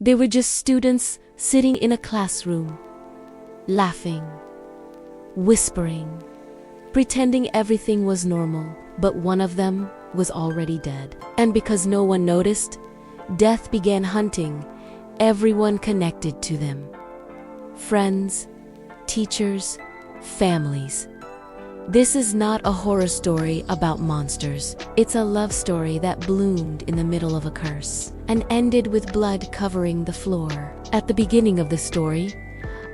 They were just students sitting in a classroom, laughing, whispering, pretending everything was normal, but one of them was already dead. And because no one noticed, death began hunting everyone connected to them. Friends, teachers, families. This is not a horror story about monsters. It's a love story that bloomed in the middle of a curse and ended with blood covering the floor. At the beginning of the story,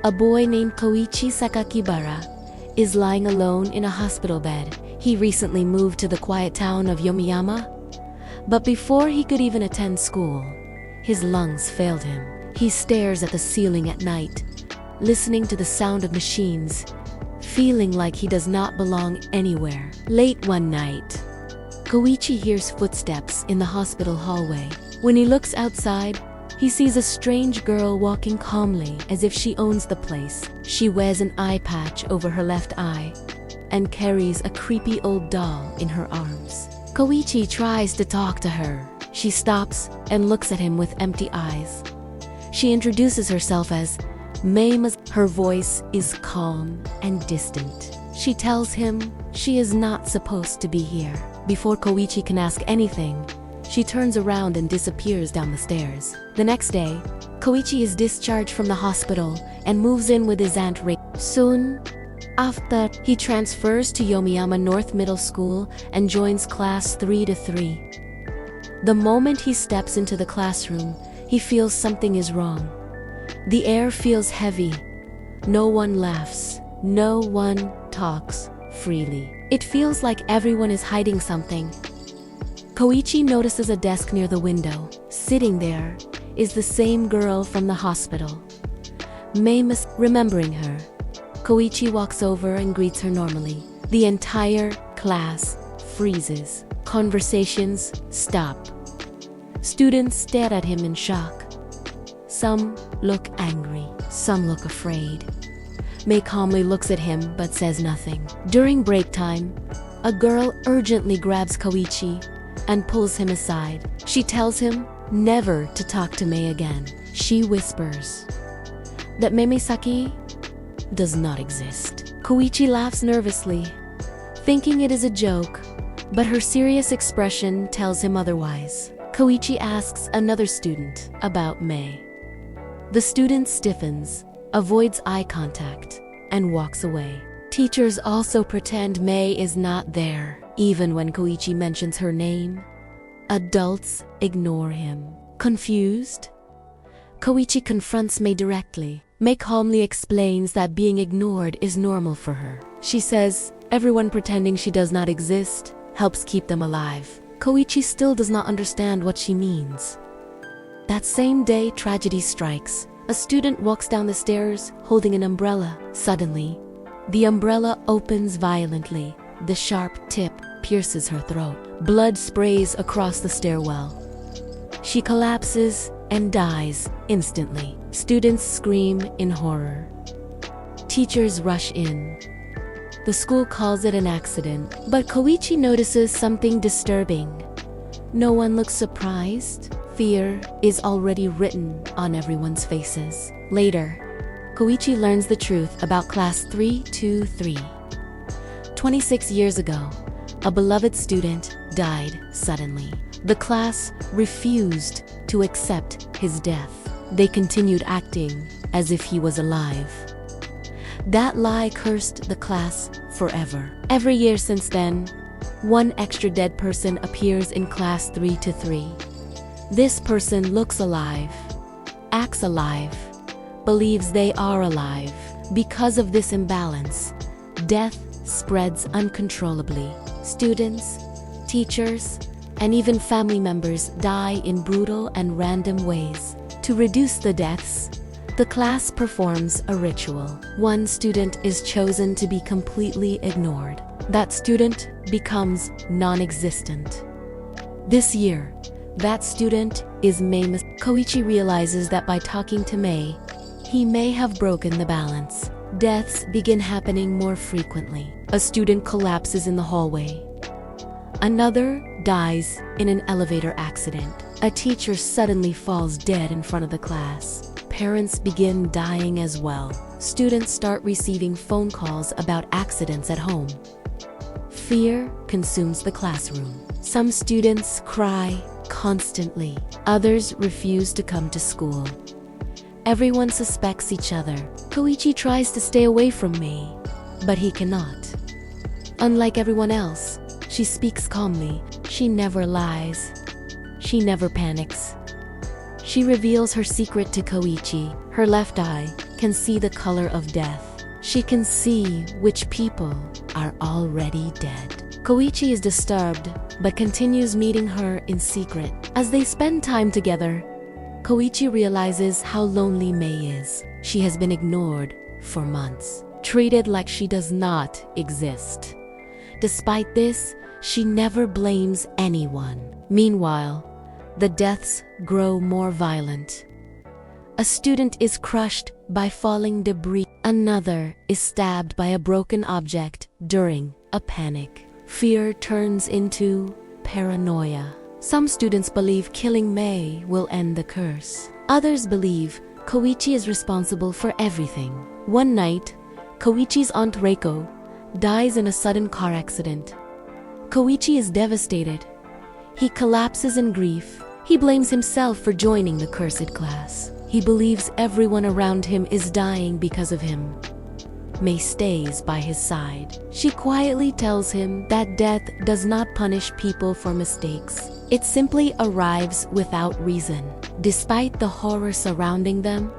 a boy named Koichi Sakakibara is lying alone in a hospital bed. He recently moved to the quiet town of Yomiyama, but before he could even attend school, his lungs failed him. He stares at the ceiling at night, listening to the sound of machines, feeling like he does not belong anywhere. Late one night, Koichi hears footsteps in the hospital hallway. When he looks outside, he sees a strange girl walking calmly as if she owns the place. She wears an eye patch over her left eye and carries a creepy old doll in her arms. Koichi tries to talk to her. She stops and looks at him with empty eyes. She introduces herself as Mei Misaki. Her voice is calm and distant. She tells him she is not supposed to be here. Before Koichi can ask anything, she turns around and disappears down the stairs. The next day, Koichi is discharged from the hospital and moves in with his aunt Ray. Soon after, he transfers to Yomiyama North Middle School and joins class 3-3. The moment he steps into the classroom, he feels something is wrong. The air feels heavy. No one laughs. No one talks freely. It feels like everyone is hiding something. Koichi notices a desk near the window. Sitting there is the same girl from the hospital. Mei Misaki. Remembering her, Koichi walks over and greets her normally. The entire class freezes. Conversations stop. Students stare at him in shock. Some look angry, some look afraid. Mei calmly looks at him but says nothing. During break time, a girl urgently grabs Koichi and pulls him aside. She tells him never to talk to Mei again. She whispers that Mei Misaki does not exist. Koichi laughs nervously, thinking it is a joke, but her serious expression tells him otherwise. Koichi asks another student about Mei. The student stiffens, avoids eye contact, and walks away. Teachers also pretend Mei is not there. Even when Koichi mentions her name, adults ignore him. Confused, Koichi confronts Mei directly. Mei calmly explains that being ignored is normal for her. She says everyone pretending she does not exist helps keep them alive. Koichi still does not understand what she means. That same day, tragedy strikes. A student walks down the stairs holding an umbrella. Suddenly, the umbrella opens violently. The sharp tip pierces her throat. Blood sprays across the stairwell. She collapses and dies instantly. Students scream in horror. Teachers rush in. The school calls it an accident, but Koichi notices something disturbing. No one looks surprised. Fear is already written on everyone's faces. Later, Koichi learns the truth about class 323. 26 years ago, a beloved student died suddenly. The class refused to accept his death. They continued acting as if he was alive. That lie cursed the class forever. Every year since then, one extra dead person appears in class 3-3. This person looks alive, acts alive, believes they are alive. Because of this imbalance, death spreads uncontrollably. Students, teachers, and even family members die in brutal and random ways. To reduce the deaths, the class performs a ritual. One student is chosen to be completely ignored. That student becomes non-existent. This year, that student is Mei Misaki. Koichi realizes that by talking to Mei, he may have broken the balance. Deaths begin happening more frequently. A student collapses in the hallway. Another dies in an elevator accident. A teacher suddenly falls dead in front of the class. Parents begin dying as well. Students start receiving phone calls about accidents at home. Fear consumes the classroom. Some students cry constantly. Others refuse to come to school. Everyone suspects each other. Koichi tries to stay away from Mei, but he cannot. Unlike everyone else, she speaks calmly. She never lies. She never panics. She reveals her secret to Koichi. Her left eye can see the color of death. She can see which people are already dead. Koichi is disturbed, but continues meeting her in secret. As they spend time together, Koichi realizes how lonely Mei is. She has been ignored for months, treated like she does not exist. Despite this, she never blames anyone. Meanwhile, the deaths grow more violent. A student is crushed by falling debris. Another is stabbed by a broken object during a panic. Fear turns into paranoia. Some students believe killing Mei will end the curse. Others believe Koichi is responsible for everything. One night, Koichi's aunt Reiko dies in a sudden car accident. Koichi is devastated. He collapses in grief. He blames himself for joining the cursed class. He believes everyone around him is dying because of him. Mei stays by his side. She quietly tells him that death does not punish people for mistakes. It simply arrives without reason. Despite the horror surrounding them,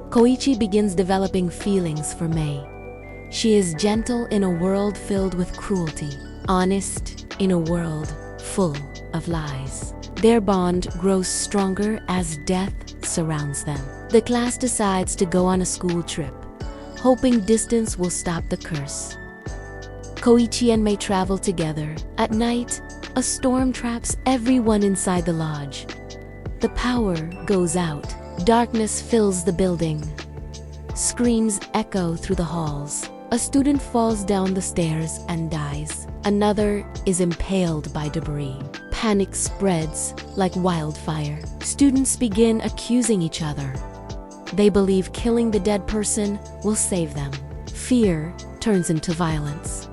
Koichi begins developing feelings for Mei. She is gentle in a world filled with cruelty, honest in a world full of lies. Their bond grows stronger as death surrounds them. The class decides to go on a school trip, hoping distance will stop the curse. Koichi and Mei travel together. At night, a storm traps everyone inside the lodge. The power goes out. Darkness fills the building. Screams echo through the halls. A student falls down the stairs and dies. Another is impaled by debris. Panic spreads like wildfire. Students begin accusing each other. They believe killing the dead person will save them. Fear turns into violence.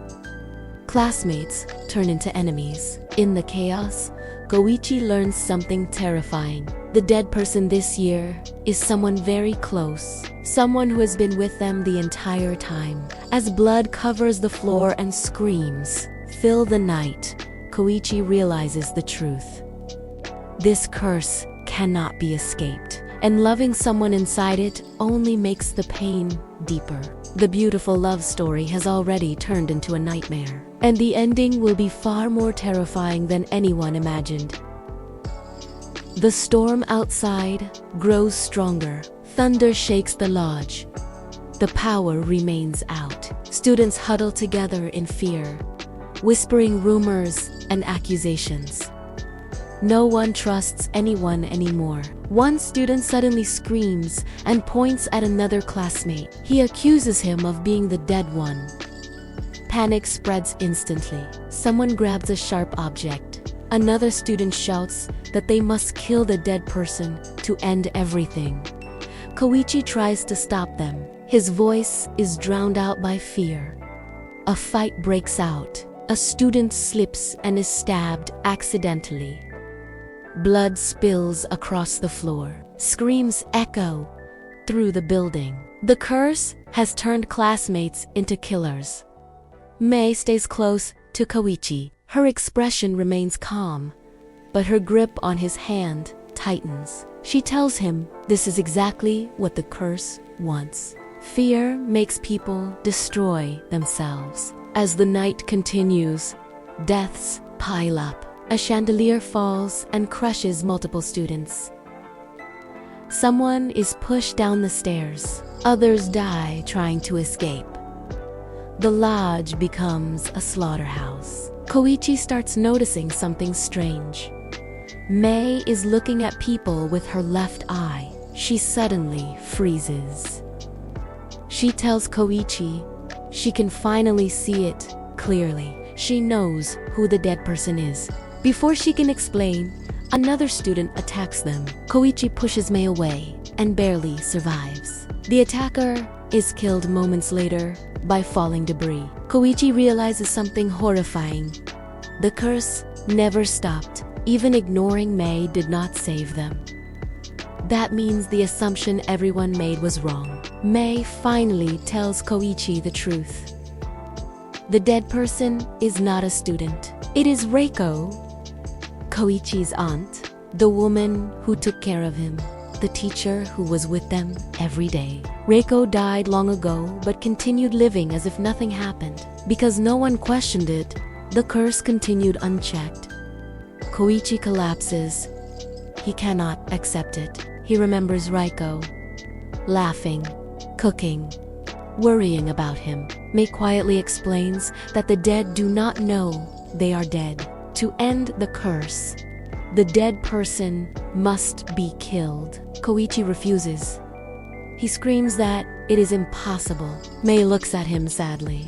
Classmates turn into enemies. In the chaos, Koichi learns something terrifying. The dead person this year is someone very close, someone who has been with them the entire time. As blood covers the floor and screams fill the night, Koichi realizes the truth. This curse cannot be escaped, and loving someone inside it only makes the pain deeper. The beautiful love story has already turned into a nightmare, and the ending will be far more terrifying than anyone imagined. The storm outside grows stronger. Thunder shakes the lodge. The power remains out. Students huddle together in fear, whispering rumors and accusations. No one trusts anyone anymore. One student suddenly screams and points at another classmate. He accuses him of being the dead one. Panic spreads instantly. Someone grabs a sharp object. Another student shouts that they must kill the dead person to end everything. Koichi tries to stop them. His voice is drowned out by fear. A fight breaks out. A student slips and is stabbed accidentally. Blood spills across the floor. Screams echo through the building. The curse has turned classmates into killers. Mei stays close to Koichi. Her expression remains calm, but her grip on his hand tightens. She tells him this is exactly what the curse wants. Fear makes people destroy themselves. As the night continues, deaths pile up. A chandelier falls and crushes multiple students. Someone is pushed down the stairs. Others die trying to escape. The lodge becomes a slaughterhouse. Koichi starts noticing something strange. Mei is looking at people with her left eye. She suddenly freezes. She tells Koichi she can finally see it clearly. She knows who the dead person is. Before she can explain, Another student attacks them. Koichi pushes Mei away and barely survives. The attacker is killed moments later by falling debris. Koichi realizes something horrifying. The curse never stopped. Even ignoring Mei did not save them. That means the assumption everyone made was wrong. Mei finally tells Koichi the truth. The dead person is not a student. It is Reiko, Koichi's aunt, the woman who took care of him, the teacher who was with them every day. Reiko died long ago but continued living as if nothing happened. Because no one questioned it, the curse continued unchecked. Koichi collapses. He cannot accept it. He remembers Reiko, laughing, cooking, worrying about him. Mei quietly explains that the dead do not know they are dead. To end the curse, the dead person must be killed. Koichi refuses. He screams that it is impossible. Mei looks at him sadly.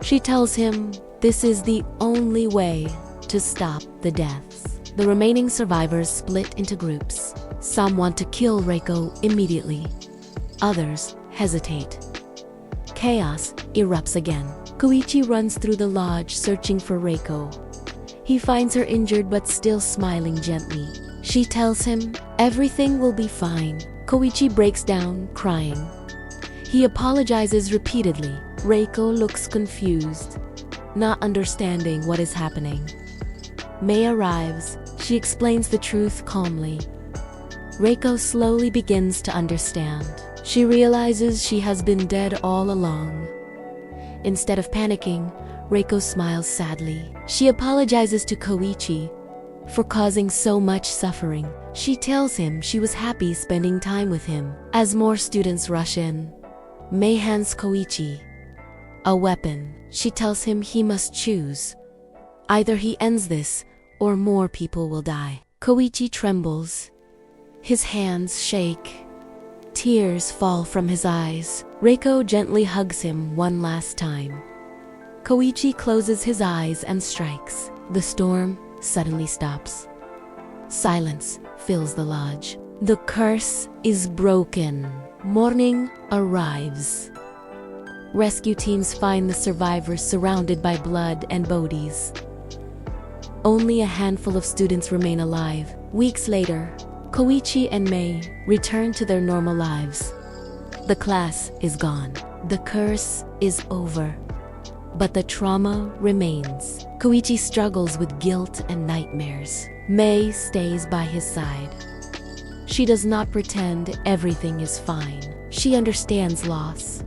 She tells him this is the only way to stop the deaths. The remaining survivors split into groups. Some want to kill Reiko immediately. Others hesitate. Chaos erupts again. Koichi runs through the lodge searching for Reiko. He finds her injured but still smiling gently. She tells him everything will be fine. Koichi breaks down, crying. He apologizes repeatedly. Reiko looks confused, not understanding what is happening. Mei arrives. She explains the truth calmly. Reiko slowly begins to understand. She realizes she has been dead all along. Instead of panicking, Reiko smiles sadly. She apologizes to Koichi for causing so much suffering. She tells him she was happy spending time with him. As more students rush in, Mei hands Koichi a weapon. She tells him he must choose. Either he ends this, or more people will die. Koichi trembles. His hands shake. Tears fall from his eyes. Reiko gently hugs him one last time. Koichi closes his eyes and strikes. The storm suddenly stops. Silence fills the lodge. The curse is broken. Morning arrives. Rescue teams find the survivors surrounded by blood and bodies. Only a handful of students remain alive. Weeks later, Koichi and Mei return to their normal lives. The class is gone. The curse is over. But the trauma remains. Koichi struggles with guilt and nightmares. Mei stays by his side. She does not pretend everything is fine. She understands loss.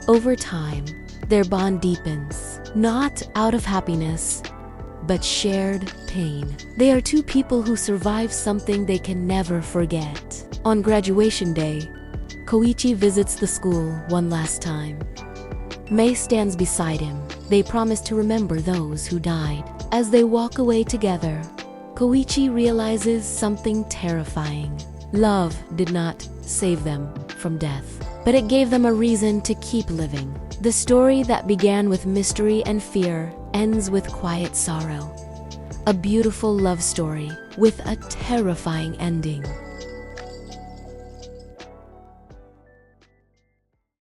Over time, their bond deepens, not out of happiness, but shared pain. They are two people who survive something they can never forget. On graduation day, Koichi visits the school one last time. Mei stands beside him. They promise to remember those who died. As they walk away together, Koichi realizes something terrifying. Love did not save them from death, but it gave them a reason to keep living. The story that began with mystery and fear ends with quiet sorrow. A beautiful love story with a terrifying ending.